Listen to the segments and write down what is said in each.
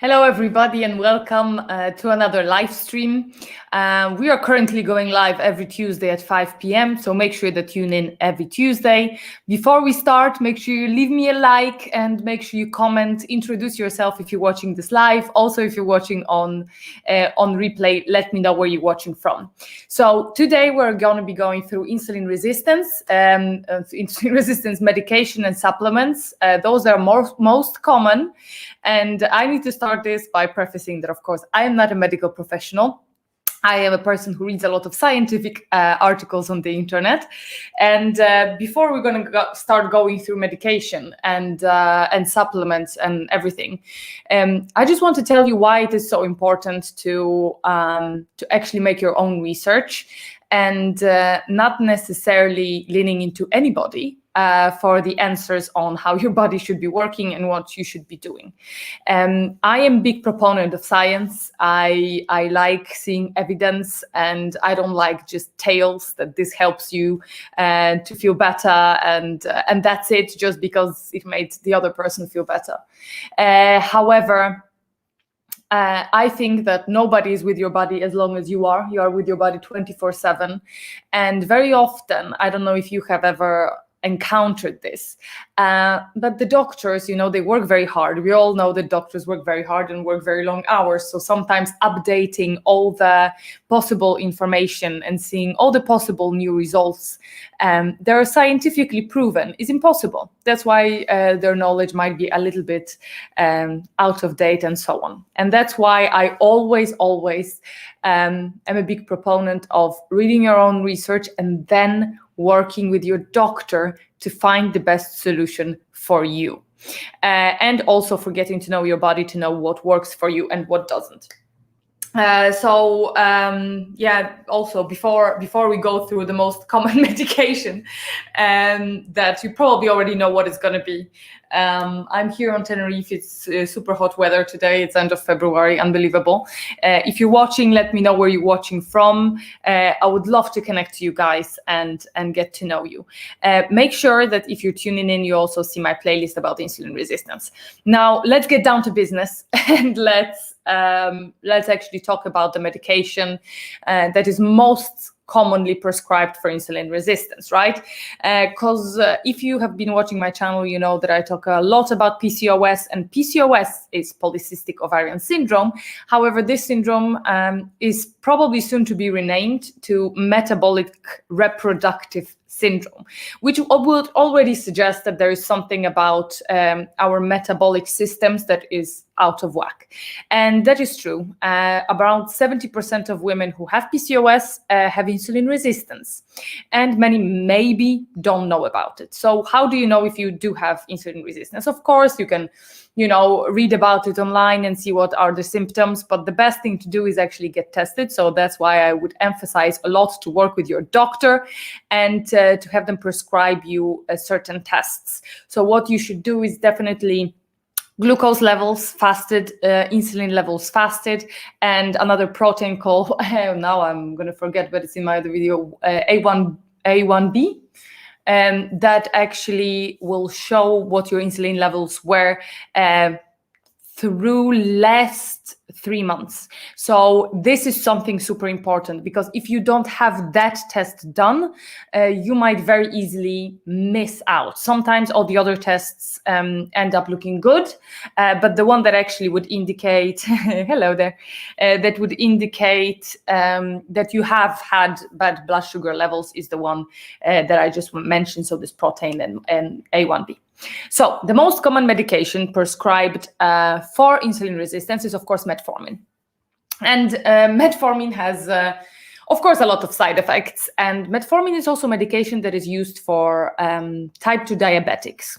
Hello, everybody, and welcome to another live stream. We are currently going live every Tuesday at 5 p.m., so make sure that you tune in every Tuesday. Before we start, make sure you leave me a like and make sure you comment, introduce yourself if you're watching this live. Also, if you're watching on replay, let me know where you're watching from. So today we're going to be going through insulin resistance medication and supplements. Those are most common. And I need to start this by prefacing that, of course, I am not a medical professional. I am a person who reads a lot of scientific articles on the internet. And before we're going to start going through medication and supplements and everything, I just want to tell you why it is so important to actually make your own research and not necessarily leaning into anybody for the answers on how your body should be working and what you should be doing. I am a big proponent of science. I like seeing evidence, and I don't like just tales that this helps you to feel better and that's it, just because it made the other person feel better. However, I think that nobody is with your body as long as you are. You are with your body 24/7. And very often, I don't know if you have ever encountered this, but the doctors, they work very hard. We all know that doctors work very hard and work very long hours. So sometimes updating all the possible information and seeing all the possible new results that are scientifically proven is impossible. That's why their knowledge might be a little bit out of date and so on. And that's why I always am a big proponent of reading your own research and then working with your doctor to find the best solution for you. And also for getting to know your body, to know what works for you and what doesn't. Also before we go through the most common medication that you probably already know what it's going to be. I'm here on Tenerife. It's super hot weather today. It's end of February, unbelievable. If you're watching, let me know where you're watching from. I would love to connect to you guys and get to know you. Make sure that if you're tuning in, you also see my playlist about insulin resistance. Now, let's get down to business and let's actually talk about the medication that is most commonly prescribed for insulin resistance, right? Because if you have been watching my channel, you know that I talk a lot about PCOS, and PCOS is polycystic ovarian syndrome. However, this syndrome is probably soon to be renamed to metabolic reproductive syndrome, which would already suggest that there is something about our metabolic systems that is out of whack. And that is true. Around 70% of women who have PCOS have insulin resistance, and many maybe don't know about it. So how do you know if you do have insulin resistance? Of course, you can read about it online and see what are the symptoms, but the best thing to do is actually get tested. So that's why I would emphasize a lot to work with your doctor and to have them prescribe you certain tests. So what you should do is definitely glucose levels fasted, insulin levels fasted, and another protein called, now I'm going to forget, but it's in my other video, A1B. That actually will show what your insulin levels were through last 3 months. So this is something super important, because if you don't have that test done, you might very easily miss out. Sometimes all the other tests end up looking good, but the one that actually would indicate, hello there, that would indicate that you have had bad blood sugar levels is the one that I just mentioned, so this protein and A1B. So the most common medication prescribed for insulin resistance is, of course, metformin. And metformin has, of course, a lot of side effects. And metformin is also medication that is used for type 2 diabetics,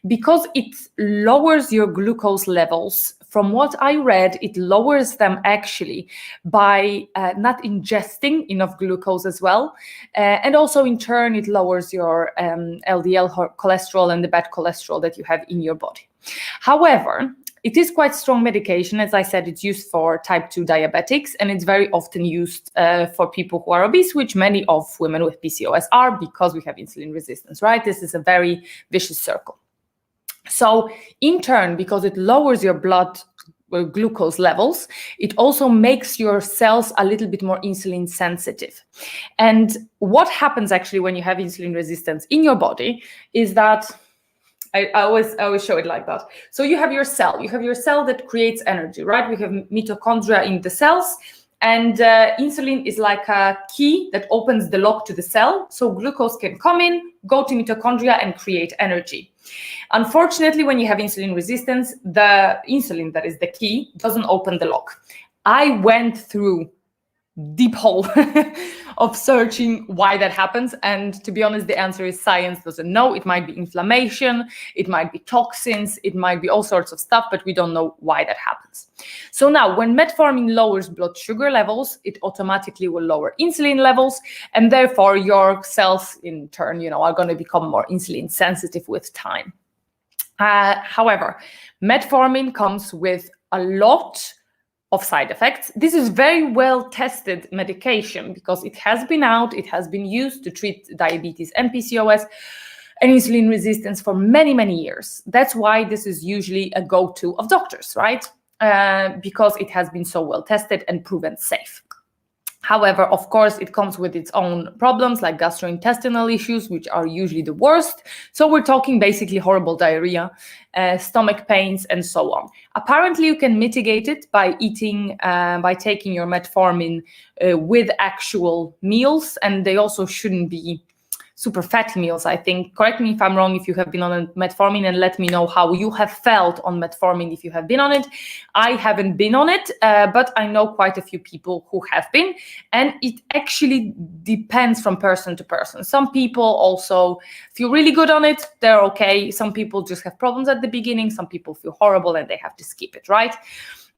because it lowers your glucose levels. From what I read, it lowers them actually by not ingesting enough glucose as well. And also in turn, it lowers your LDL cholesterol and the bad cholesterol that you have in your body. However, it is quite strong medication. As I said, it's used for type 2 diabetics, and it's very often used for people who are obese, which many of women with PCOS are, because we have insulin resistance, right? This is a very vicious circle. So in turn, because it lowers your blood glucose levels, it also makes your cells a little bit more insulin sensitive. And what happens actually when you have insulin resistance in your body is that I always show it like that. So you have your cell that creates energy, right? We have mitochondria in the cells, and insulin is like a key that opens the lock to the cell, so glucose can come in, go to mitochondria and create energy. Unfortunately, when you have insulin resistance, the insulin that is the key doesn't open the lock. I went through deep hole of searching why that happens, and to be honest, the answer is science doesn't know. It might be inflammation, it might be toxins, it might be all sorts of stuff, but we don't know why that happens. So now when metformin lowers blood sugar levels, it automatically will lower insulin levels, and therefore your cells in turn, are going to become more insulin sensitive with time. However, metformin comes with a lot of side effects. This is very well tested medication because it has been out, it has been used to treat diabetes and PCOS and insulin resistance for many, many years. That's why this is usually a go-to of doctors, right? Because it has been so well tested and proven safe. However, of course, it comes with its own problems like gastrointestinal issues, which are usually the worst. So we're talking basically horrible diarrhea, stomach pains, and so on. Apparently, you can mitigate it by taking your metformin with actual meals, and they also shouldn't be super fatty meals, I think. Correct me if I'm wrong if you have been on a metformin, and let me know how you have felt on metformin if you have been on it. I haven't been on it, but I know quite a few people who have been, and it actually depends from person to person. Some people also feel really good on it, they're okay. Some people just have problems at the beginning, some people feel horrible and they have to skip it, right?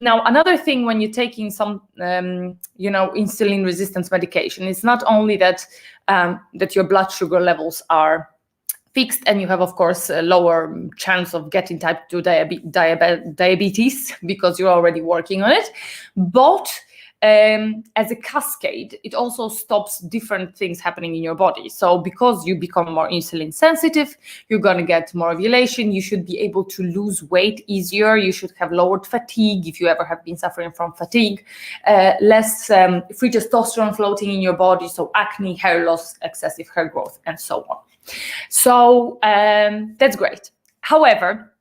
Now, another thing when you're taking some, insulin resistance medication, it's not only that your blood sugar levels are fixed and you have, of course, a lower chance of getting type 2 diabetes because you're already working on it, but as a cascade, it also stops different things happening in your body. So because you become more insulin sensitive, you're going to get more ovulation, you should be able to lose weight easier, you should have lowered fatigue if you ever have been suffering from fatigue, less free testosterone floating in your body, so acne, hair loss, excessive hair growth, and so on. So that's great. However,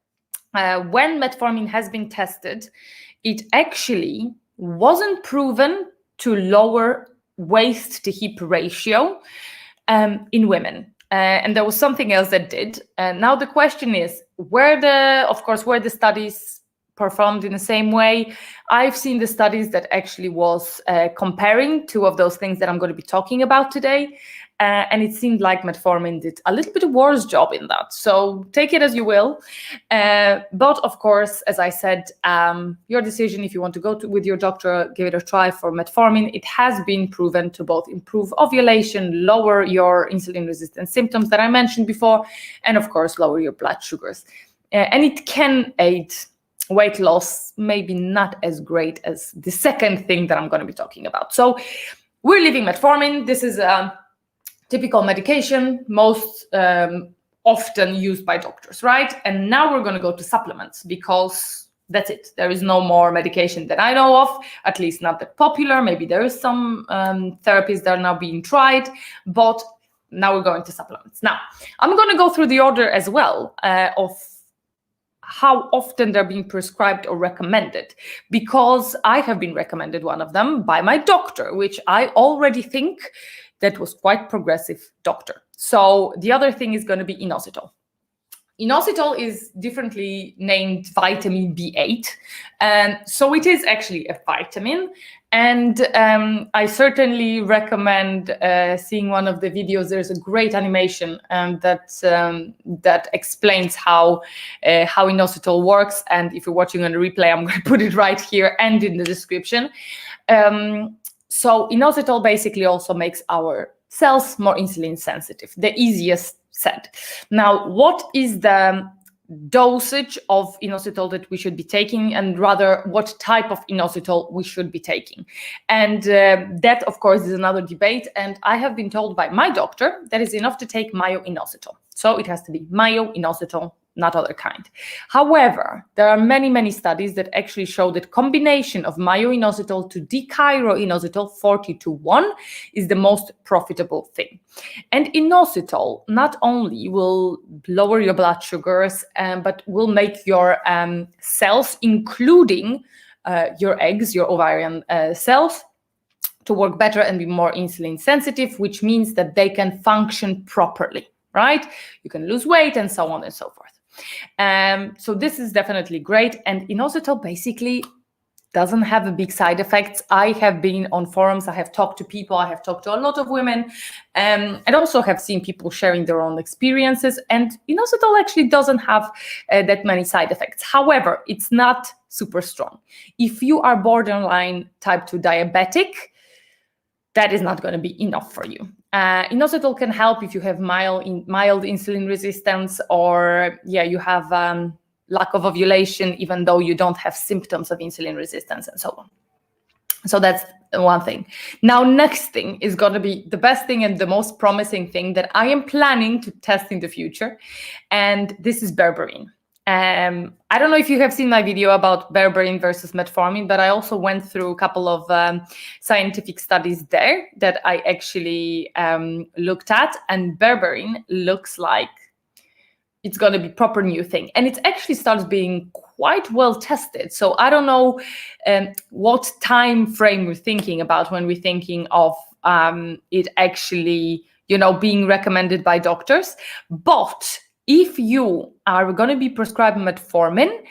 when metformin has been tested, it actually wasn't proven to lower waist to hip ratio in women. And there was something else that did. And now the question is, were the studies performed in the same way? I've seen the studies that actually was comparing two of those things that I'm going to be talking about today. And it seemed like metformin did a little bit worse job in that. So take it as you will. But of course, as I said, your decision if you want to go with your doctor, give it a try for metformin. It has been proven to both improve ovulation, lower your insulin resistance symptoms that I mentioned before, and of course, lower your blood sugars. And it can aid weight loss, maybe not as great as the second thing that I'm going to be talking about. So we're leaving metformin. This is typical medication, most often used by doctors, right? And now we're going to go to supplements because that's it. There is no more medication that I know of, at least not that popular. Maybe there is some therapies that are now being tried, but now we're going to supplements. Now, I'm going to go through the order as well of how often they're being prescribed or recommended, because I have been recommended one of them by my doctor, which I already think that was quite progressive doctor. So the other thing is going to be inositol. Inositol is differently named vitamin B8. So it is actually a vitamin. And I certainly recommend seeing one of the videos. There's a great animation that explains how inositol works. And if you're watching on the replay, I'm going to put it right here and in the description. So inositol basically also makes our cells more insulin sensitive, the easiest said. Now, what is the dosage of inositol that we should be taking, and rather what type of inositol we should be taking? And that, of course, is another debate. And I have been told by my doctor that it's enough to take myo-inositol. So it has to be myo-inositol not other kind. However, there are many studies that actually show that combination of myo-inositol to dechiro-inositol 40:1 is the most profitable thing. And inositol not only will lower your blood sugars, but will make your cells, including your eggs, your ovarian cells, to work better and be more insulin sensitive, which means that they can function properly, right? You can lose weight and so on and so forth. So this is definitely great. And inositol basically doesn't have a big side effects. I have been on forums, I have talked to people, I have talked to a lot of women, and also have seen people sharing their own experiences. And inositol actually doesn't have that many side effects. However, it's not super strong. If you are borderline type 2 diabetic, that is not going to be enough for you. Inositol can help if you have mild insulin resistance, or you have lack of ovulation, even though you don't have symptoms of insulin resistance and so on. So that's one thing. Now, next thing is going to be the best thing and the most promising thing that I am planning to test in the future. And this is Berberine. I don't know if you have seen my video about Berberine versus Metformin, but I also went through a couple of scientific studies there that I actually looked at, and Berberine looks like it's going to be proper new thing. And it actually starts being quite well tested. So I don't know what time frame we're thinking about when we're thinking of it actually, being recommended by doctors. But if you are going to be prescribed metformin,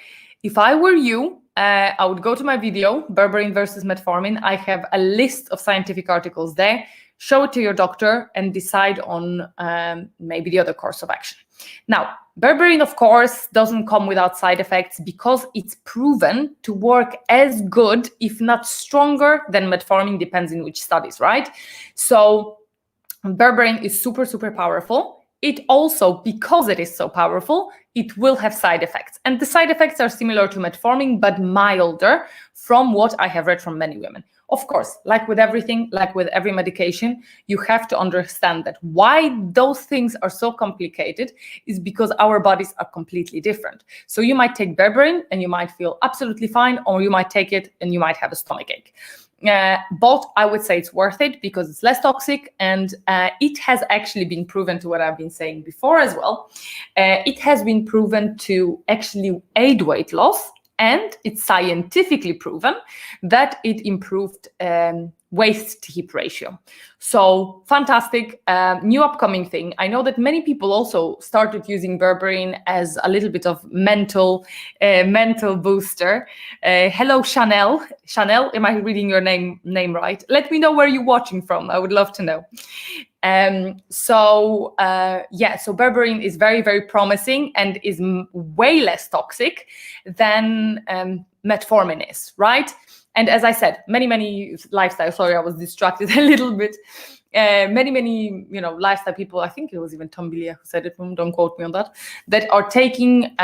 if I were you, I would go to my video, Berberine versus Metformin. I have a list of scientific articles there. Show it to your doctor and decide on maybe the other course of action. Now, Berberine, of course, doesn't come without side effects because it's proven to work as good, if not stronger, than Metformin, depends in which studies, right? So Berberine is super powerful. It also, because it is so powerful, it will have side effects. And the side effects are similar to Metformin, but milder, from what I have read from many women. Of course, like with everything, like with every medication, you have to understand that why those things are so complicated is because our bodies are completely different. So you might take Berberine and you might feel absolutely fine, or you might take it and you might have a stomach ache. But I would say it's worth it because it's less toxic, and it has actually been proven, to what I've been saying before as well, it has been proven to actually aid weight loss, and it's scientifically proven that it improved waist to hip ratio. So fantastic, new upcoming thing. I know that many people also started using Berberine as a little bit of mental booster. Hello, Chanel. Chanel, am I reading your name right? Let me know where you're watching from. I would love to know. So Berberine is very promising and is way less toxic than Metformin is, right? And as I said, many lifestyle, sorry, I was distracted a little bit. Many lifestyle people, I think it was even Tom Billier who said it, don't quote me on that are taking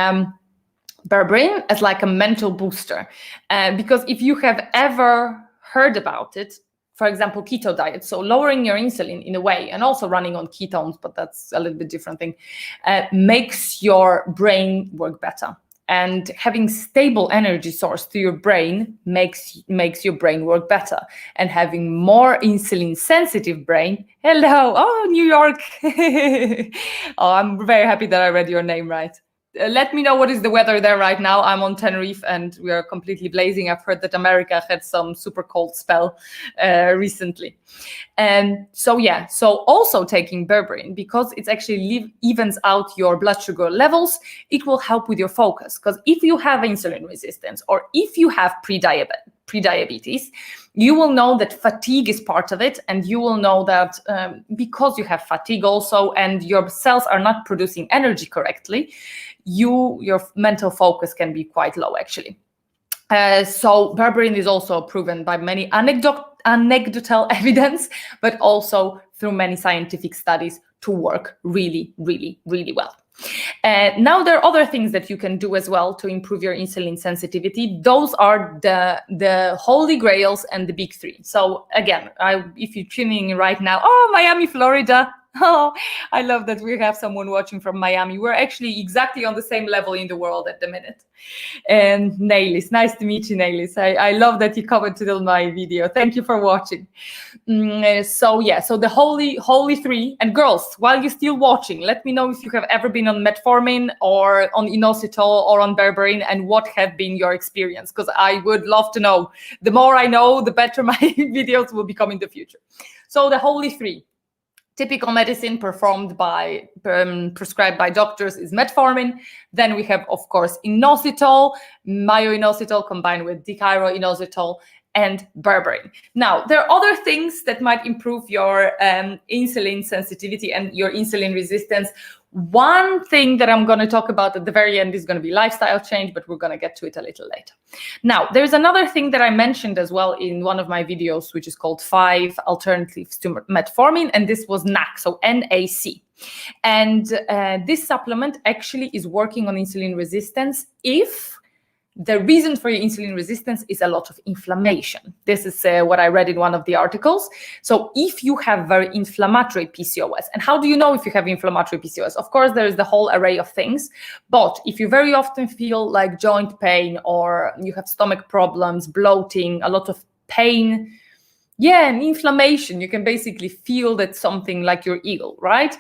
Berberine as like a mental booster. Because if you have ever heard about it, for example, keto diet, so lowering your insulin in a way, and also running on ketones, but that's a little bit different thing, makes your brain work better. And having stable energy source to your brain makes your brain work better. And having more insulin sensitive brain, hello, New York. I'm very happy that I read your name right. Let me know what is the weather there right now. I'm on Tenerife and we are completely blazing. I've heard that America had some super cold spell recently. And so also taking Berberine, because it's actually evens out your blood sugar levels, it will help with your focus. Because if you have insulin resistance or if you have prediabetes, you will know that fatigue is part of it, and you will know that because you have fatigue also and your cells are not producing energy correctly, your mental focus can be quite low actually. So Berberine is also proven by many anecdotal evidence, but also through many scientific studies to work really well. Now there are other things that you can do as well to improve your insulin sensitivity. Those are the holy grails and the big three. So again, if you're tuning in right now, Miami, Florida, Oh, I love that we have someone watching from Miami. We're actually exactly on the same level in the world at the minute. And Nailis, nice to meet you, Nailis. I love that you commented on my video. Thank you for watching. So the holy three. And girls, while you're still watching, let me know if you have ever been on Metformin or on Inositol or on Berberine, and what have been your experience, because I would love to know. The more I know, the better my videos will become in the future. So the holy three. Typical medicine prescribed by doctors is metformin. Then we have, of course, inositol, myo-inositol combined with dichiro-inositol, and berberine. Now, there are other things that might improve your insulin sensitivity and your insulin resistance. One thing that I'm going to talk about at the very end is going to be lifestyle change, but we're going to get to it a little later. Now, there's another thing that I mentioned as well in one of my videos, which is called 5 Alternatives to Metformin, and this was NAC, so NAC. And this supplement actually is working on insulin resistance if the reason for your insulin resistance is a lot of inflammation. This is what I read in one of the articles. So if you have very inflammatory PCOS, and how do you know if you have inflammatory PCOS? Of course, there is the whole array of things, but if you very often feel like joint pain, or you have stomach problems, bloating, a lot of pain, and inflammation, you can basically feel that something like you're ill, right?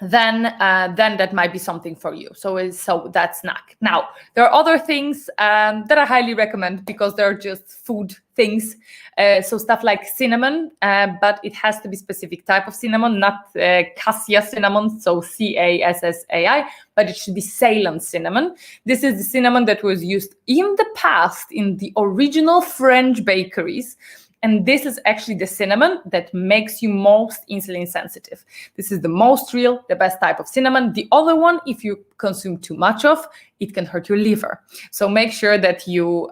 Then that might be something for you. So that's NAC. Now, there are other things that I highly recommend because they're just food things. So stuff like cinnamon, but it has to be specific type of cinnamon, not cassia cinnamon, so CASSAI, but it should be Ceylon cinnamon. This is the cinnamon that was used in the past in the original French bakeries. And this is actually the cinnamon that makes you most insulin sensitive. This is the most real, the best type of cinnamon. The other one, if you consume too much of, it can hurt your liver. So make sure that you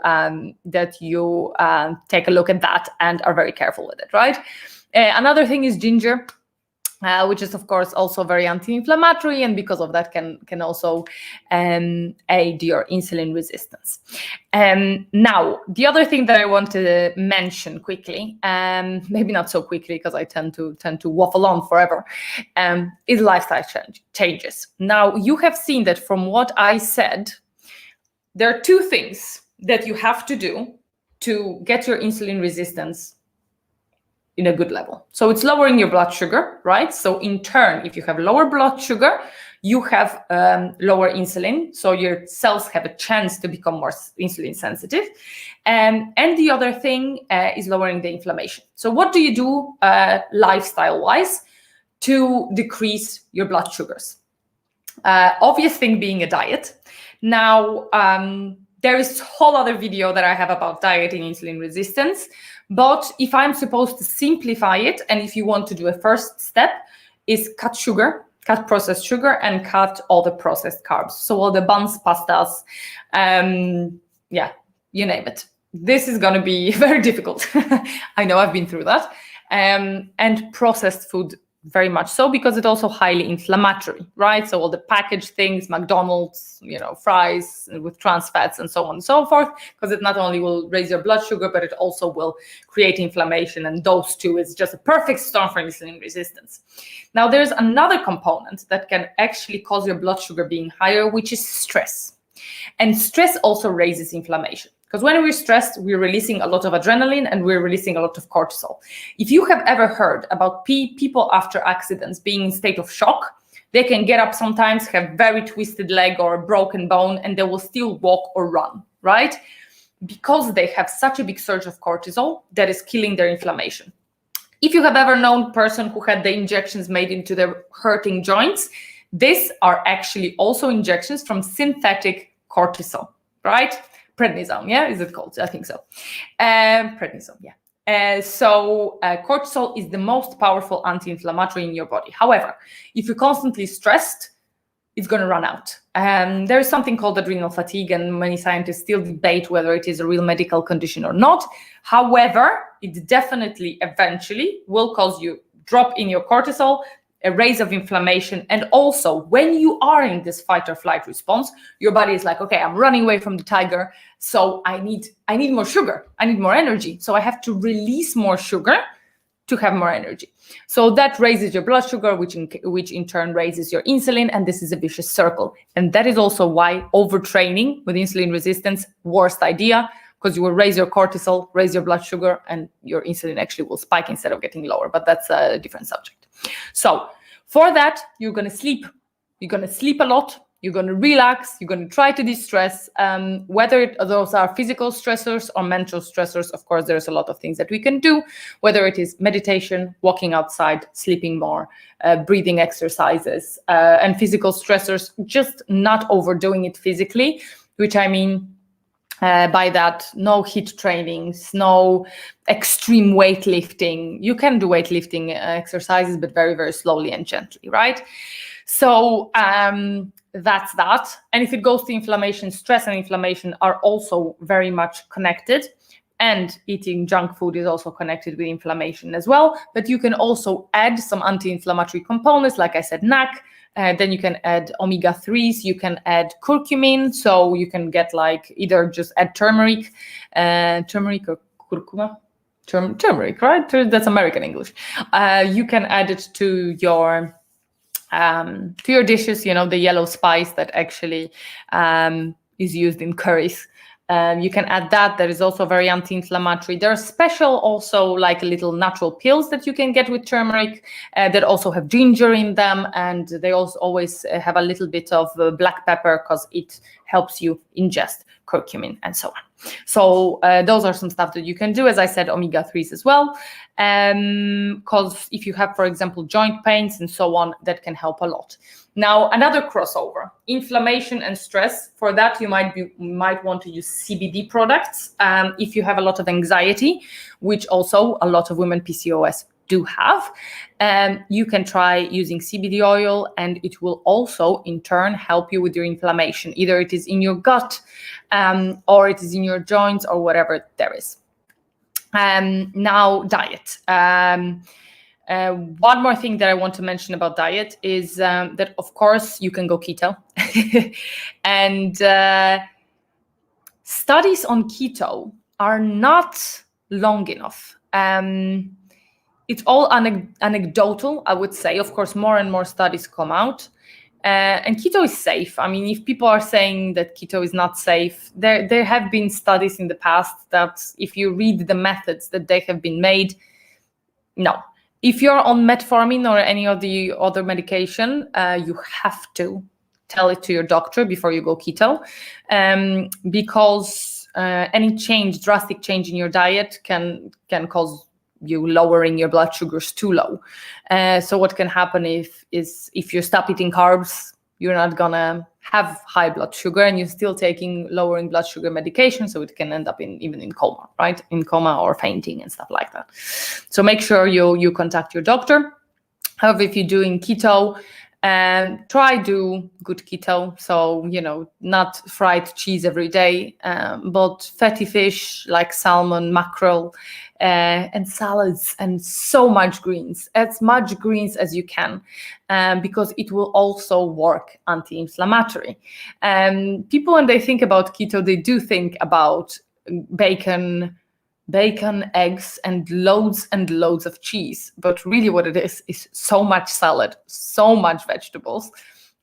take a look at that and are very careful with it, right? Another thing is ginger. Which is, of course, also very anti-inflammatory, and because of that can also aid your insulin resistance. Now, the other thing that I want to mention quickly, maybe not so quickly because I tend to waffle on forever, is lifestyle changes. Now, you have seen that from what I said, there are two things that you have to do to get your insulin resistance in a good level. So it's lowering your blood sugar, right? So in turn, if you have lower blood sugar, you have lower insulin. So your cells have a chance to become more insulin sensitive. And the other thing is lowering the inflammation. So what do you do lifestyle-wise to decrease your blood sugars? Obvious thing being a diet. Now, there is a whole other video that I have about diet and insulin resistance. But if I'm supposed to simplify it, and if you want to do a first step, is cut sugar, cut processed sugar, and cut all the processed carbs. So all the buns, pastas, you name it. This is going to be very difficult. I know, I've been through that. And processed food very much so, because it's also highly inflammatory, right? So all the packaged things, McDonald's, fries with trans fats and so on and so forth, because it not only will raise your blood sugar, but it also will create inflammation. And those two is just a perfect storm for insulin resistance. Now, there's another component that can actually cause your blood sugar being higher, which is stress. And stress also raises inflammation. Because when we're stressed, we're releasing a lot of adrenaline and we're releasing a lot of cortisol. If you have ever heard about people after accidents being in state of shock, they can get up sometimes, have very twisted leg or a broken bone, and they will still walk or run, right? Because they have such a big surge of cortisol that is killing their inflammation. If you have ever known a person who had the injections made into their hurting joints, these are actually also injections from synthetic cortisol, right? Prednisone, is it called? I think so. Prednisone, So cortisol is the most powerful anti-inflammatory in your body. However, if you're constantly stressed, it's going to run out. There is something called adrenal fatigue, and many scientists still debate whether it is a real medical condition or not. However, it definitely eventually will cause you drop in your cortisol, a raise of inflammation. And also, when you are in this fight or flight response, your body is like, okay, I'm running away from the tiger, so I need more sugar, I need more energy, so I have to release more sugar to have more energy. So that raises your blood sugar, which in turn raises your insulin, and this is a vicious circle. And that is also why overtraining with insulin resistance, worst idea, because you will raise your cortisol, raise your blood sugar, and your insulin actually will spike instead of getting lower. But that's a different subject. So for that, you're going to sleep. You're going to sleep a lot. You're going to relax. You're going to try to de-stress. Whether those are physical stressors or mental stressors, of course, there's a lot of things that we can do, whether it is meditation, walking outside, sleeping more, breathing exercises, and physical stressors, just not overdoing it physically, which I mean by that, no HIIT trainings, no extreme weightlifting. You can do weightlifting exercises, but very, very slowly and gently, right? So that's that. And if it goes to inflammation, stress and inflammation are also very much connected. And eating junk food is also connected with inflammation as well. But you can also add some anti-inflammatory components, like I said, NAC. Then you can add omega-3s, you can add curcumin. So you can get like either just add turmeric or curcuma. Turmeric, right? That's American English. You can add it to your dishes, the yellow spice that actually is used in curries. You can add that. That is also very anti-inflammatory. There are special also like little natural pills that you can get with turmeric that also have ginger in them. And they also always have a little bit of black pepper because it helps you ingest curcumin and so on. So those are some stuff that you can do. As I said, omega-3s as well. Because if you have, for example, joint pains and so on, that can help a lot. Now, another crossover, inflammation and stress. For that, you might want to use CBD products. If you have a lot of anxiety, which also a lot of women PCOS do have, you can try using CBD oil, and it will also in turn help you with your inflammation. Either it is in your gut or it is in your joints or whatever there is. Now, diet. One more thing that I want to mention about diet is that, of course, you can go keto. And studies on keto are not long enough. It's all anecdotal, I would say. Of course, more and more studies come out. And keto is safe. I mean, if people are saying that keto is not safe, there have been studies in the past that if you read the methods that they have been made, no. If you're on metformin or any of the other medication, you have to tell it to your doctor before you go keto, because any drastic change in your diet can cause you lowering your blood sugars too low. So what can happen if you stop eating carbs, you're not gonna have high blood sugar and you're still taking lowering blood sugar medication, so it can end up even in coma, right? In coma or fainting and stuff like that. So make sure you contact your doctor. However, if you're doing keto, try do good keto. So, not fried cheese every day, but fatty fish like salmon, mackerel, and salads, and so much greens, as much greens as you can, because it will also work anti-inflammatory. People, when they think about keto, they do think about bacon, eggs, and loads of cheese. But really what it is so much salad, so much vegetables,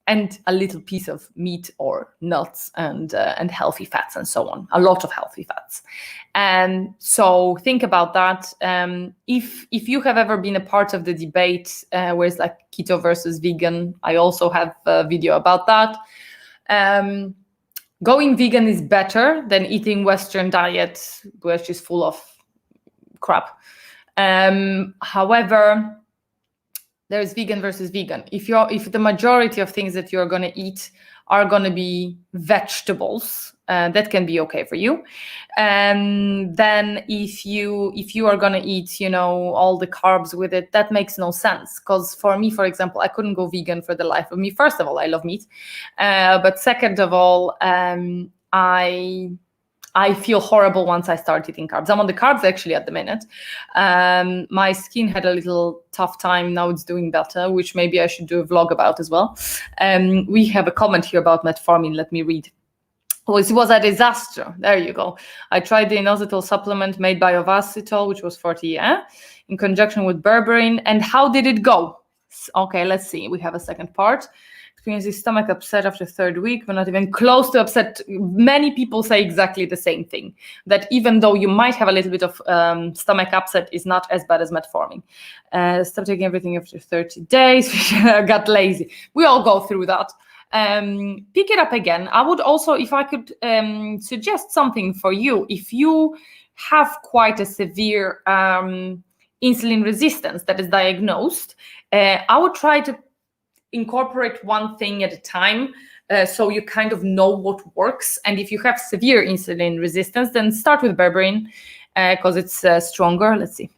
and a little piece of meat or nuts and healthy fats and so on. A lot of healthy fats. And so think about that. If you have ever been a part of the debate where it's like keto versus vegan, I also have a video about that. Going vegan is better than eating Western diet, which is full of crap. However, there's vegan versus vegan. If the majority of things that you're going to eat are going to be vegetables, that can be okay for you. And then if you are going to eat, all the carbs with it, that makes no sense. Because for me, for example, I couldn't go vegan for the life of me. First of all, I love meat. But second of all, I feel horrible once I start eating carbs. I'm on the carbs actually at the minute. My skin had a little tough time. Now it's doing better, which maybe I should do a vlog about as well. We have a comment here about metformin. Let me read. Oh, it was a disaster. There you go. I tried the Inositol supplement made by Inositol, which was 40, in conjunction with Berberine. And how did it go? Okay, let's see. We have a second part. Experiencing stomach upset after third week, but not even close to upset. Many people say exactly the same thing, that even though you might have a little bit of stomach upset, is not as bad as metformin. Stop taking everything after 30 days. I got lazy. We all go through that. Pick it up again. I would also, if I could suggest something for you, if you have quite a severe insulin resistance that is diagnosed, I would try to incorporate one thing at a time, so you kind of know what works. And if you have severe insulin resistance, then start with Berberine because it's stronger. Let's see.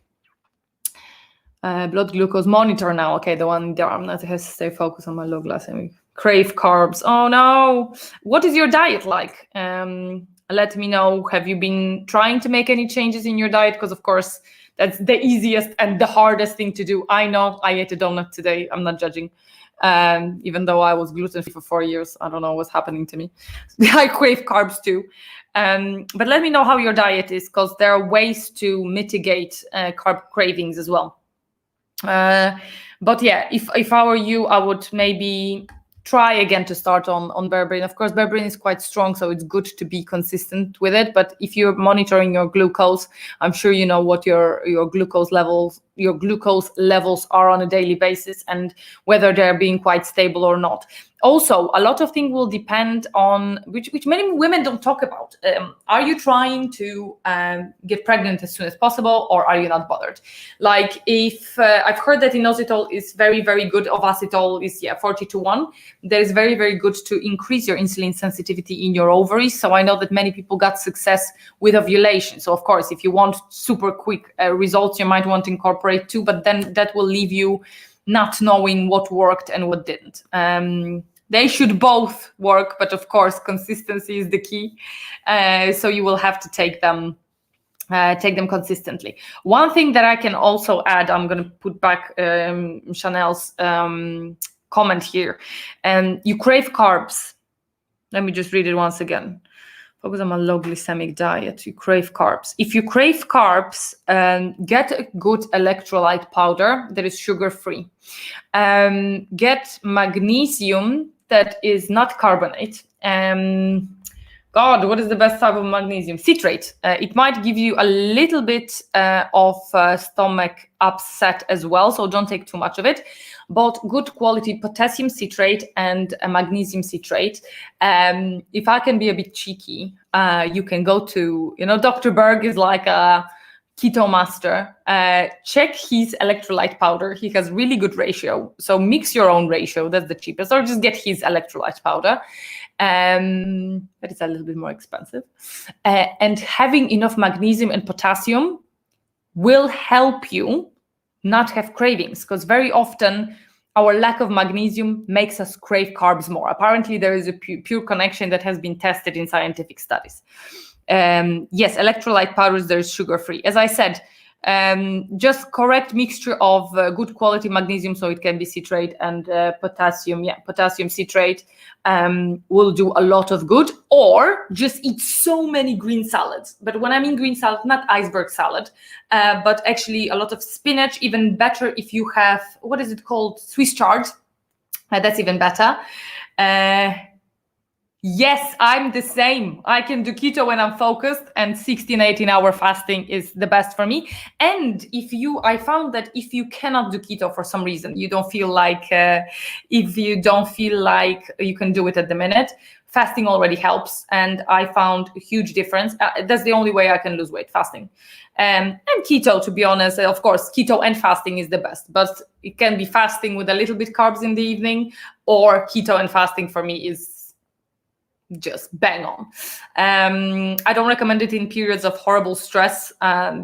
Blood glucose monitor now. Okay, the one there. I'm not has to stay focused on my low glycemic. Crave carbs. Oh no. What is your diet like? Let me know. Have you been trying to make any changes in your diet? Because of course that's the easiest and the hardest thing to do. I know. I ate a donut today. I'm not judging. Even though I was gluten-free for 4 years, I don't know what's happening to me. I crave carbs too. But let me know how your diet is, because there are ways to mitigate carb cravings as well. But yeah, if I were you, I would maybe try again to start on Berberine. Of course, Berberine is quite strong, so it's good to be consistent with it. But if you're monitoring your glucose, I'm sure you know what your glucose levels are on a daily basis and whether they're being quite stable or not. Also, a lot of things will depend on which many women don't talk about. Are you trying to get pregnant as soon as possible, or are you not bothered? Like, if I've heard that Inositol is very, very good. Inositol is 40-1. That is very, very good to increase your insulin sensitivity in your ovaries. So I know that many people got success with ovulation. So of course, if you want super quick results, you might want to incorporate two, but then that will leave you not knowing what worked and what didn't. They should both work, but of course, consistency is the key. So you will have to take them consistently. One thing that I can also add, I'm going to put back Chanel's comment here. You crave carbs. Let me just read it once again. Focus on a low glycemic diet. You crave carbs. If you crave carbs, get a good electrolyte powder that is sugar-free. Get magnesium that is not carbonate. God, what is the best type of magnesium? Citrate. It might give you a little bit of stomach upset as well, so don't take too much of it. But good quality potassium citrate and magnesium citrate. If I can be a bit cheeky, you can go to, Dr. Berg is like a keto master. Check his electrolyte powder. He has really good ratio. So mix your own ratio. That's the cheapest. Or just get his electrolyte powder. But it's a little bit more expensive. And having enough magnesium and potassium will help you not have cravings, because very often our lack of magnesium makes us crave carbs more. Apparently, there is a pure connection that has been tested in scientific studies. Yes, electrolyte powders, there is sugar-free. As I said, just correct mixture of good quality magnesium, so it can be citrate, and potassium. Yeah, potassium citrate will do a lot of good. Or just eat so many green salads. But when I mean green salad, not iceberg salad, but actually a lot of spinach. Even better if you have, what is it called? Swiss chard. That's even better. Yes, I'm the same. I can do keto when I'm focused, and 16-18 hour fasting is the best for me. And I found that if you cannot do keto for some reason, you don't feel like, if you don't feel like you can do it at the minute, fasting already helps. And I found a huge difference. That's the only way I can lose weight, fasting. And keto, to be honest, of course, keto and fasting is the best, but it can be fasting with a little bit carbs in the evening, or keto and fasting for me is just bang on. I don't recommend it in periods of horrible stress,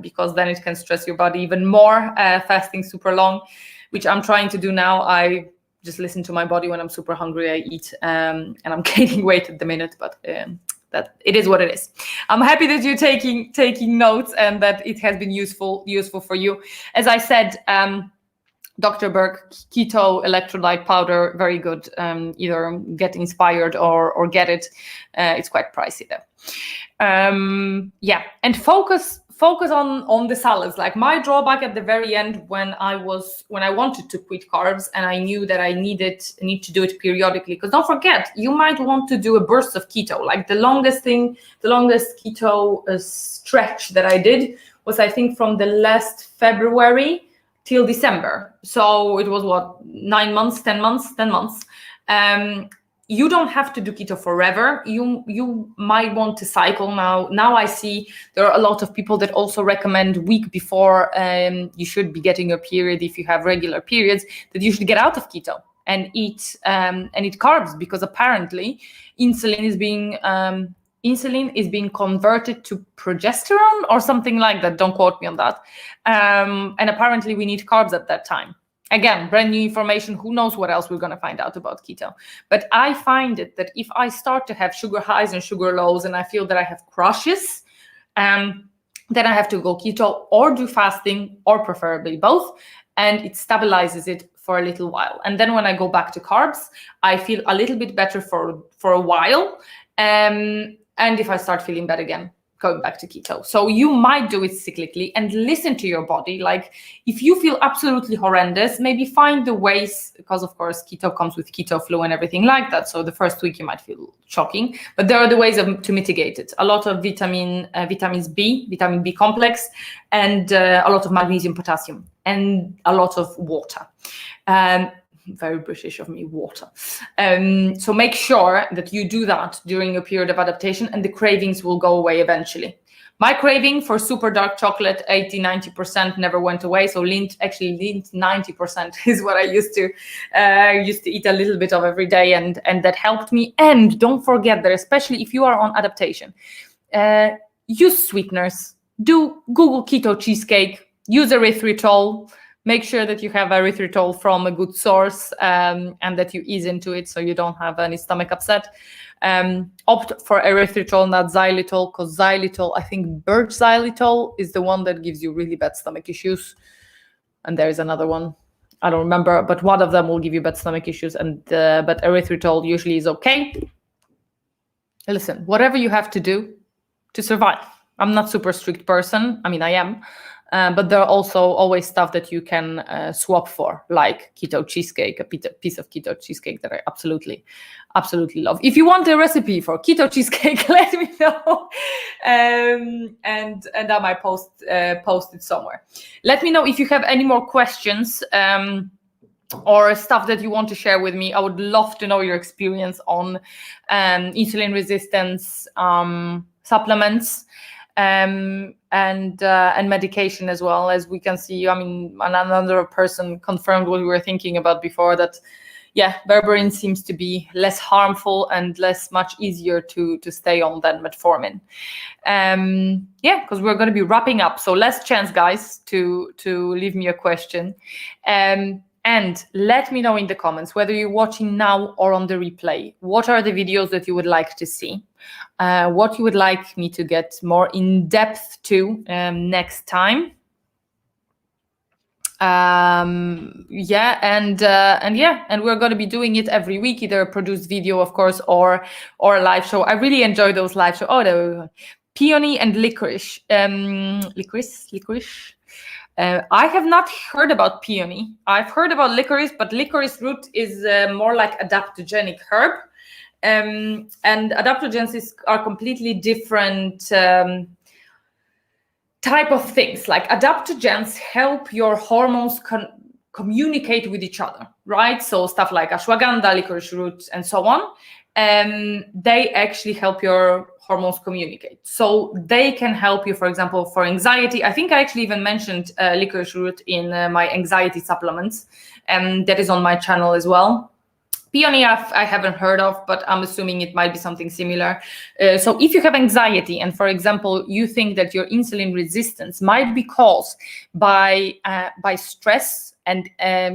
because then it can stress your body even more. Fasting super long, which I'm trying to do now. I just listen to my body when I'm super hungry. I eat, and I'm gaining weight at the minute, but that it is what it is. I'm happy that you're taking notes and that it has been useful for you. As I said, Dr. Berg keto electrolyte powder, very good. Either get inspired or get it. It's quite pricey though. And focus on the salads. Like my drawback at the very end when I wanted to quit carbs and I knew that I need to do it periodically, because don't forget, you might want to do a burst of keto. Like the longest keto stretch that I did was, I think, from the last February till December. So it was 10 months. You don't have to do keto forever. You might want to cycle now. Now I see there are a lot of people that also recommend week before you should be getting your period, if you have regular periods, that you should get out of keto and eat carbs, because apparently insulin is being converted to progesterone or something like that. Don't quote me on that. And apparently we need carbs at that time. Again, brand new information. Who knows what else we're going to find out about keto. But I find it that if I start to have sugar highs and sugar lows and I feel that I have crashes, then I have to go keto or do fasting, or preferably both. And it stabilizes it for a little while. And then when I go back to carbs, I feel a little bit better for a while. And if I start feeling bad again, going back to keto. So you might do it cyclically and listen to your body. Like if you feel absolutely horrendous, maybe find the ways, because of course keto comes with keto flu and everything like that. So the first week you might feel shocking, but there are the ways to mitigate it. A lot of vitamin B complex, and a lot of magnesium, potassium, and a lot of water. Very British of me, water. So make sure that you do that during a period of adaptation, and the cravings will go away eventually. My craving for super dark chocolate, 80-90%, never went away. So Lindt 90% is what I used to eat a little bit of every day, and that helped me. And don't forget that, especially if you are on adaptation, use sweeteners. Do Google keto cheesecake, use erythritol. Make sure that you have erythritol from a good source, and that you ease into it so you don't have any stomach upset. Opt for erythritol, not xylitol, because xylitol, I think birch xylitol is the one that gives you really bad stomach issues. And there is another one, I don't remember, but one of them will give you bad stomach issues. But erythritol usually is okay. Listen, whatever you have to do to survive. I'm not super strict person. I mean, I am. But there are also always stuff that you can swap for, like keto cheesecake, a piece of keto cheesecake that I absolutely love. If you want a recipe for keto cheesecake, let me know, and I might post it somewhere. Let me know if you have any more questions or stuff that you want to share with me. I would love to know your experience on insulin resistance, supplements, and medication as well. As we can see, I mean, another person confirmed what we were thinking about before, that berberine seems to be less harmful and much easier to stay on than metformin. Because we're going to be wrapping up, so last chance, guys, to leave me a question. And let me know in the comments, whether you're watching now or on the replay, what are the videos that you would like to see, what you would like me to get more in depth to next time. And we're going to be doing it every week, either a produced video, of course, or a live show. I really enjoy those live shows. Oh, there we go. Peony and licorice. Licorice. I have not heard about peony. I've heard about licorice, but licorice root is more like adaptogenic herb. And adaptogens are completely different type of things. Like adaptogens help your hormones communicate with each other, right? So stuff like ashwagandha, licorice root, and so on. They actually help your hormones communicate. So they can help you, for example, for anxiety. I think I actually even mentioned licorice root in my anxiety supplements, and that is on my channel as well. Peony I haven't heard of, but I'm assuming it might be something similar. So if you have anxiety and, for example, you think that your insulin resistance might be caused by stress, and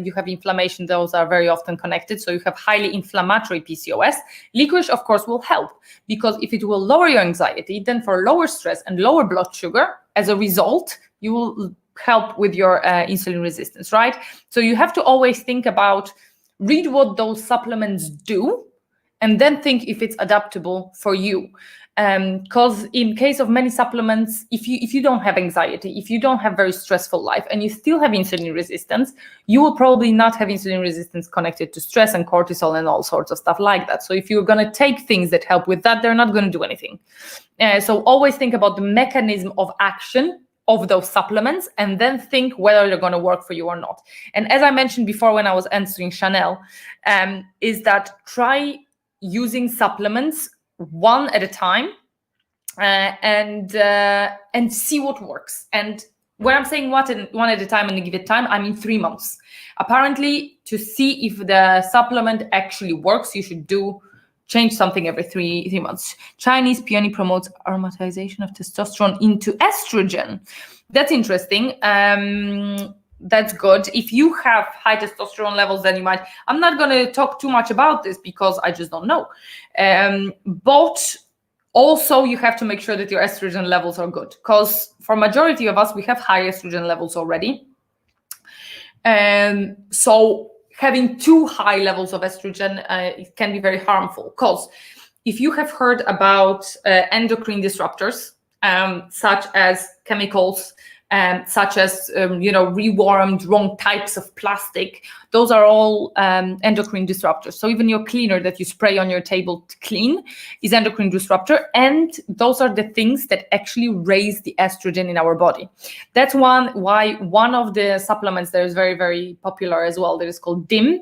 you have inflammation, those are very often connected. So you have highly inflammatory PCOS. Licorice, of course, will help, because if it will lower your anxiety, then for lower stress and lower blood sugar, as a result, you will help with your insulin resistance, right? So you have to always think about, read what those supplements do, and then think if it's adaptable for you. Because in case of many supplements, if you don't have anxiety, if you don't have very stressful life, and you still have insulin resistance, you will probably not have insulin resistance connected to stress and cortisol and all sorts of stuff like that. So if you're going to take things that help with that, they're not going to do anything. So always think about the mechanism of action of those supplements, and then think whether they're going to work for you or not. And as I mentioned before when I was answering Chanel, is that try using supplements one at a time, and see what works. And when I'm saying one at a time and give it time, I mean 3 months. Apparently, to see if the supplement actually works, you should change something every three months. Chinese peony promotes aromatization of testosterone into estrogen. That's interesting. That's good. If you have high testosterone levels, then you might. I'm not going to talk too much about this because I just don't know. But also, you have to make sure that your estrogen levels are good, because for majority of us, we have high estrogen levels already. So having too high levels of estrogen it can be very harmful. Because if you have heard about endocrine disruptors, such as chemicals, such as rewarmed wrong types of plastic, those are all endocrine disruptors. So even your cleaner that you spray on your table to clean is endocrine disruptor, and those are the things that actually raise the estrogen in our body. That's why one of the supplements that is very, very popular as well, that is called DIM,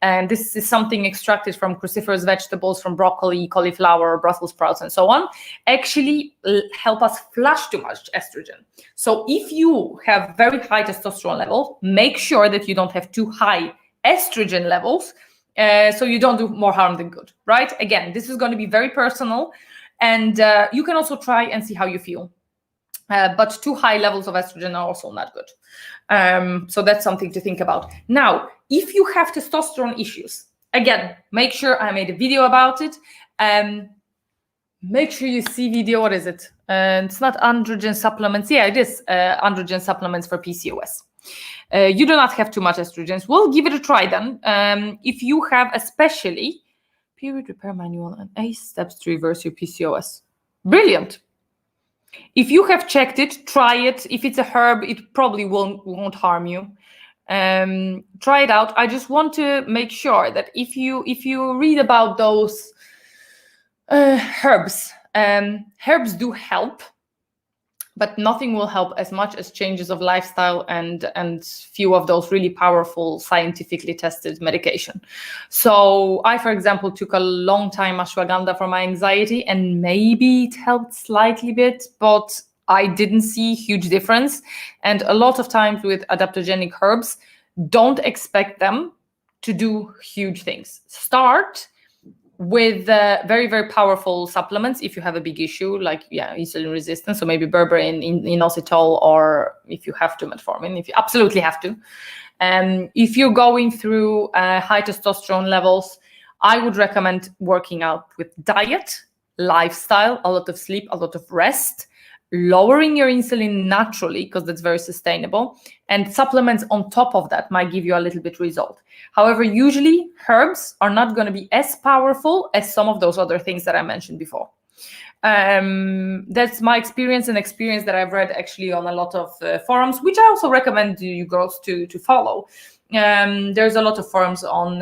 and this is something extracted from cruciferous vegetables, from broccoli, cauliflower, Brussels sprouts, and so on, actually help us flush too much estrogen. So if you have very high testosterone level, make sure that you don't have too high estrogen levels, so you don't do more harm than good, right? Again, this is going to be very personal, and you can also try and see how you feel. But too high levels of estrogen are also not good. So that's something to think about. Now, if you have testosterone issues, again, make sure I made a video about it. Make sure you see video, what is it? It's not androgen supplements. Yeah, it is androgen supplements for PCOS. You do not have too much estrogens. We'll give it a try then. If you have especially period repair manual and 8 steps to reverse your PCOS. Brilliant. If you have checked it, try it. If it's a herb, it probably won't harm you. Try it out. I just want to make sure that if you read about those herbs do help, but nothing will help as much as changes of lifestyle and few of those really powerful scientifically tested medication. So I, for example, took a long time ashwagandha for my anxiety, and maybe it helped slightly bit, but I didn't see huge difference. And a lot of times with adaptogenic herbs, don't expect them to do huge things. Start with very, very powerful supplements if you have a big issue, like insulin resistance, so maybe Berberine, Inositol, or if you have to, Metformin, if you absolutely have to. If you're going through high testosterone levels, I would recommend working out with diet, lifestyle, a lot of sleep, a lot of rest, lowering your insulin naturally, because that's very sustainable, and supplements on top of that might give you a little bit result. However, usually herbs are not going to be as powerful as some of those other things that I mentioned before. That's my experience, and experience that I've read actually on a lot of forums, which I also recommend you girls to follow. There's a lot of forums on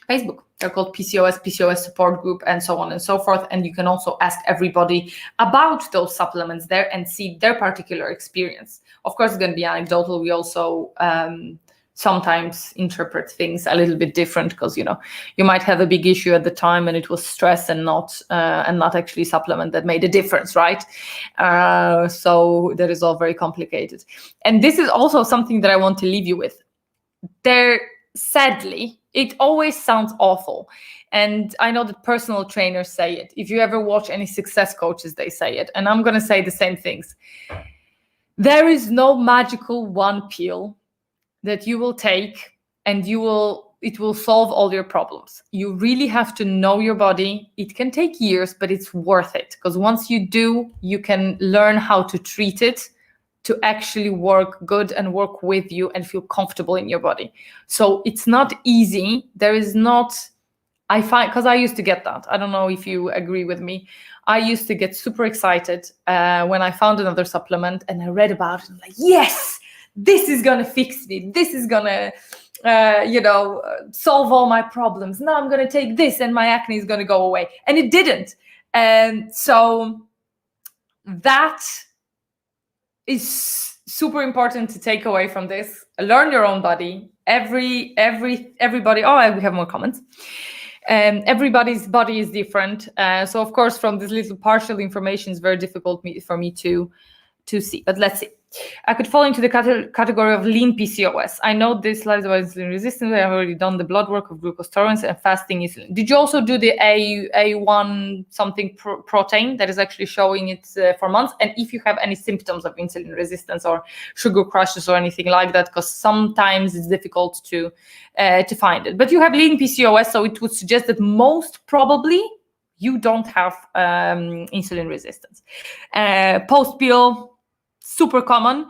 Facebook. They're called PCOS support group, and so on and so forth. And you can also ask everybody about those supplements there and see their particular experience. Of course, it's going to be anecdotal. We also sometimes interpret things a little bit different, because you might have a big issue at the time and it was stress and not actually supplement that made a difference, right? So that is all very complicated. And this is also something that I want to leave you with. Sadly, it always sounds awful. And I know that personal trainers say it. If you ever watch any success coaches, they say it. And I'm going to say the same things. There is no magical one pill that you will take and it will solve all your problems. You really have to know your body. It can take years, but it's worth it, because once you do, you can learn how to treat it to actually work good and work with you and feel comfortable in your body. So it's not easy. There is not, I find, because I used to get that. I don't know if you agree with me. I used to get super excited when I found another supplement and I read about it. I'm like, yes, this is going to fix me. This is going to, solve all my problems. Now I'm going to take this and my acne is going to go away. And it didn't. And so that is super important to take away from this. Learn your own body. Everybody. Oh, we have more comments. Everybody's body is different. So of course, from this little partial information, it's very difficult for me to see. But let's see. I could fall into the category of lean PCOS. I know this lies about insulin resistance. I have already done the blood work of glucose tolerance and fasting insulin. Did you also do the A1 something protein that is actually showing it for months? And if you have any symptoms of insulin resistance or sugar crashes or anything like that, because sometimes it's difficult to find it. But you have lean PCOS, so it would suggest that most probably you don't have insulin resistance. Post-pill, super common.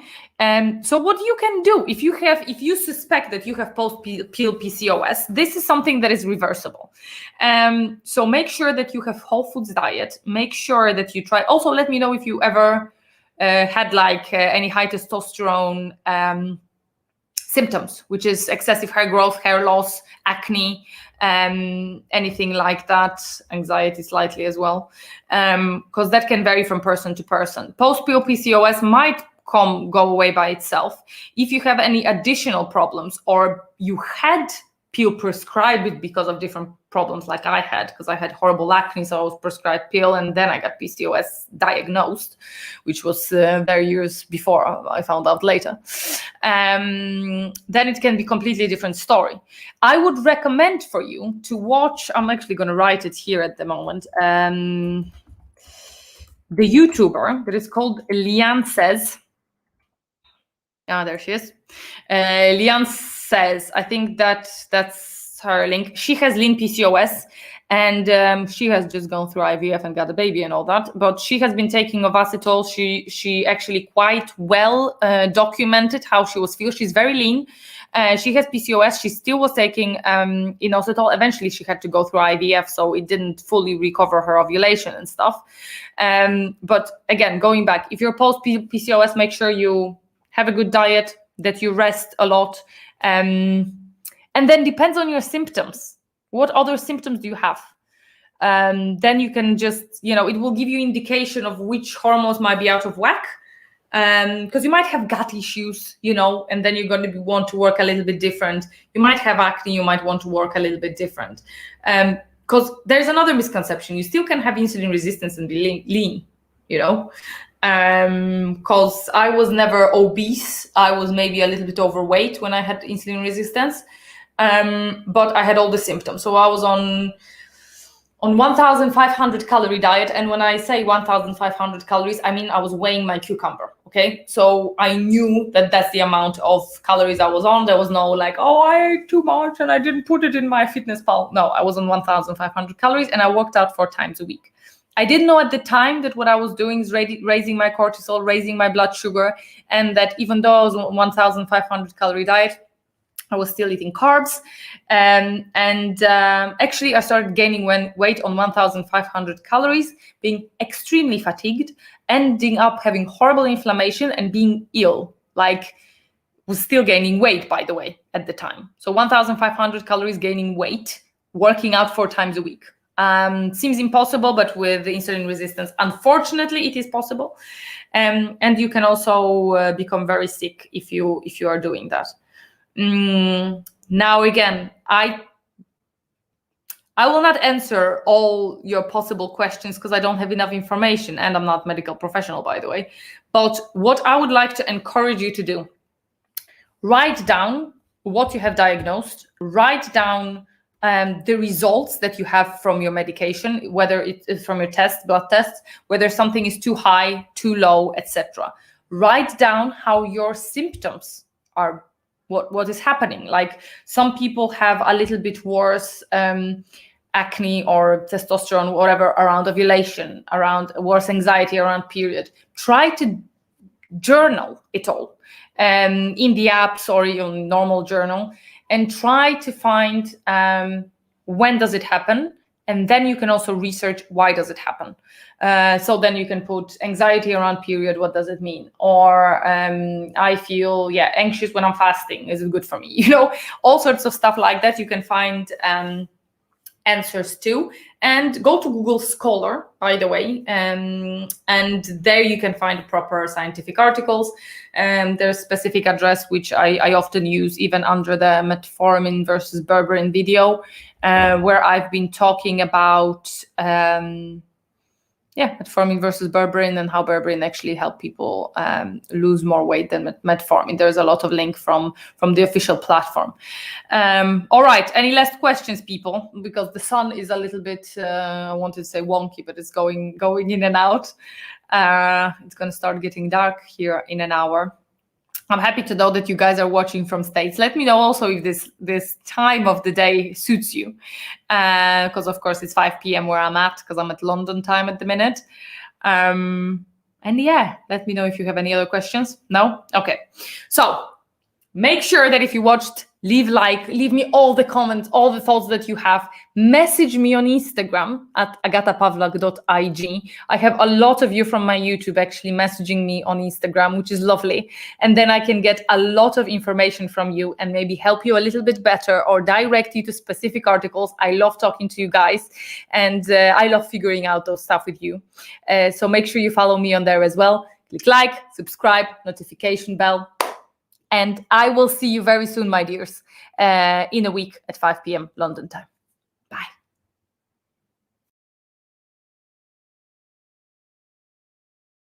So what you can do if you suspect that you have post-pill PCOS, this is something that is reversible. So make sure that you have whole foods diet. Make sure that you try. Also, let me know if you ever had any high testosterone symptoms, which is excessive hair growth, hair loss, acne, anything like that, anxiety slightly as well, because that can vary from person to person. Post-pill PCOS might go away by itself. If you have any additional problems or you had pill prescribed because of different problems like I had, because I had horrible acne, so I was prescribed pill and then I got PCOS diagnosed, which was very years before, I found out later. Then it can be completely different story. I would recommend for you to watch, I'm actually going to write it here at the moment, the YouTuber that is called Lian Says. There she is. Lian Says, I think that's her link. She has lean PCOS and she has just gone through IVF and got a baby and all that, but she has been taking Inositol. She actually quite well documented how she was feeling. She's very lean. She has PCOS. She still was taking Inositol. Eventually she had to go through IVF, so it didn't fully recover her ovulation and stuff. But again, going back, if you're post PCOS, make sure you have a good diet, that you rest a lot. And then depends on your symptoms. What other symptoms do you have? Then you can just, it will give you indication of which hormones might be out of whack. Because you might have gut issues, and then you're going to want to work a little bit different. You might have acne, you might want to work a little bit different. Because there's another misconception. You still can have insulin resistance and be lean, because I was never obese. I was maybe a little bit overweight when I had insulin resistance, but I had all the symptoms. So I was on 1,500 calorie diet, and when I say 1,500 calories, I mean I was weighing my cucumber. Okay, so I knew that that's the amount of calories I was on. There was no I ate too much and I didn't put it in my MyFitnessPal. No, I was on 1,500 calories and I worked out 4 times a week. I didn't know at the time that what I was doing is raising my cortisol, raising my blood sugar, and that even though I was on 1,500 calorie diet, I was still eating carbs. Actually, I started gaining weight on 1,500 calories, being extremely fatigued, ending up having horrible inflammation and being ill. Was still gaining weight, by the way, at the time. So 1,500 calories gaining weight, working out 4 times a week. Seems impossible, but with insulin resistance, unfortunately, it is possible. And you can also become very sick if you are doing that. Now, again, I will not answer all your possible questions because I don't have enough information and I'm not a medical professional, by the way. But what I would like to encourage you to do, write down what you have diagnosed, write down the results that you have from your medication, whether it is from your blood tests, whether something is too high, too low, etc. Write down how your symptoms are, what is happening. Some people have a little bit worse acne or testosterone, whatever, around ovulation, around worse anxiety around period. Try to journal it all in the apps or in normal journal, and try to find when does it happen. And then you can also research why does it happen. So then you can put anxiety around period, what does it mean? Or I feel anxious when I'm fasting, is it good for me? All sorts of stuff like that you can find answers to. And go to Google Scholar, by the way, and there you can find proper scientific articles. There's a specific address which I often use even under the Metformin versus Berberine video, where I've been talking about Metformin versus Berberine and how Berberine actually help people lose more weight than Metformin. There's a lot of link from the official platform. All right, any last questions, people? Because the sun is a little bit, I wanted to say wonky, but it's going in and out. It's going to start getting dark here in an hour. I'm happy to know that you guys are watching from States. Let me know also if this time of the day suits you, because of course it's 5 p.m. where I'm at, because I'm at London time at the minute. And let me know if you have any other questions. No? Okay. So make sure that if you watched, leave me all the comments, all the thoughts that you have. Message me on Instagram at agatapavlak.ig. I have a lot of you from my YouTube actually messaging me on Instagram, which is lovely. And then I can get a lot of information from you and maybe help you a little bit better or direct you to specific articles. I love talking to you guys, and I love figuring out those stuff with you. So make sure you follow me on there as well. Click like, subscribe, notification bell. And I will see you very soon, my dears, in a week at 5 p.m. London time.